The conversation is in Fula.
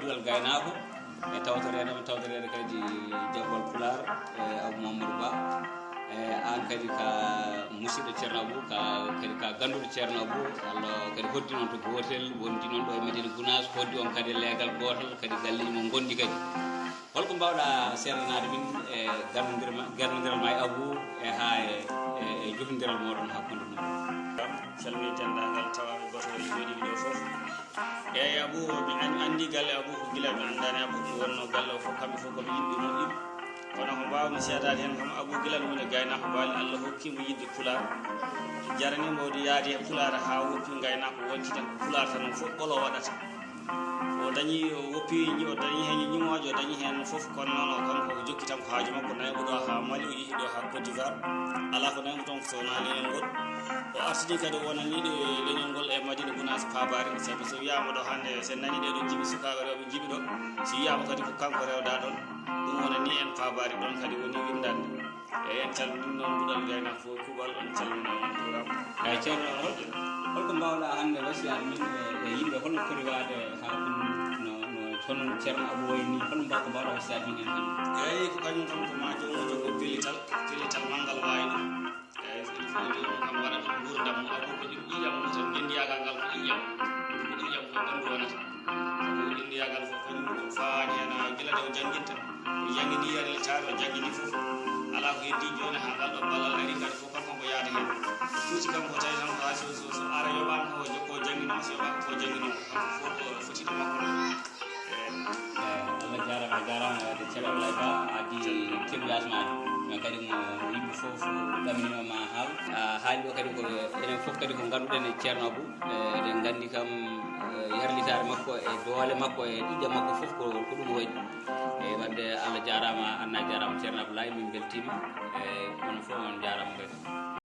cellal gaynako e tawtorede kadi jabbal pular Abou Mamadou Ba an kadi ka musidɗo ceerno Abou kadi ka ganduɗo ceerno Abou Allah kadi hoddi noon to gotel wondi noon ɗo e Médina Gounass hoddi on kadi leegal gotal kadi galleji mo gondi kadi holko mbawɗa seedanade min e gardodiral ma e Abou e ha e jofodiral moɗon hakkude mum salmini dendagal tawaɓe goto woni joɗiɓe ɗo foof eyyi Abou min andi galle Abou ko gila mi andani Abou ɗum wonno galle o foof kamɓe foof koɓe yimɓe moƴƴuɓe kono ko mbawmi seedade hen kam Abou gila ɗum woni gaynako baali Allah hokkimo yidde pular jaranimo wode yaadi e pular ha woppi gaynako wonti tan ko pular tan fof ɓolo waɗata o dañi woppi o dañi hen ñimojo o dañi hen foof kono noon kanko o jokki tan ko haaju makko naygo ɗo ha Mali o yeehi ɗo ha Côte d'Ivoire ala ko naygo toon ko sowna leñol ngol o artini kadi o wonaniɗo leñol ngol e Médina Gounass Pabare saabu so wiyama ɗo hande sen nani ɗeɗo jibi sukaɓe rewɓe jibi ɗo so wiyama kadi ko kanko rewɗa ɗon ɗum wonani en Pabare ɗon kadi woni windande e en calmini noon mbuɗal gaynako fo kuuɓal on calmina on juurama eyi ceerno holko mbawɗa hande wasiyade min e yimɓe holno foti wade ha no toon ceerno Abou wayni holno mbawɗa wasiyade min hen hande eyyi ko kañum tan ko ma joom o jogo pellital manggal wawi ɗum eyyi il faut jomum kam waɗa ɗum gurdam mo Abou ko ɗum ƴiƴam mo tan dendiyagal ngal ko ƴiƴam ko ƴiƴam ko gandu wonata sabu dendiyagal fof kañum ko fawani hen gila nde o jangguinta o jangguini yarlitare o jangguini foof ala ko heddi joni ha ngal ɗo ballal ari kadi fof kanko ko yaada hen tuuti kam ko tawi tan ko ha so ara yoɓama ko jokko jangguinoma so yoɓaka ko jangguinoma kanko fof fotiɗo makko Allah jarama de ceerno Abdoulaye Ba addi témoignage maɗa mais kadi mo yimɓe foof ɗaminimama haal haali ɗo kadi ko enen foof kadi ko ganduɗen e ceerno Abou eɗen gandi kam yarlitare makko e doole makko e ɗiƴƴam makko foof ko ɗum waɗi e wadde Allah jarama anna jarama ceerno Abdoulaye min beltima e onon foof on jarama kadi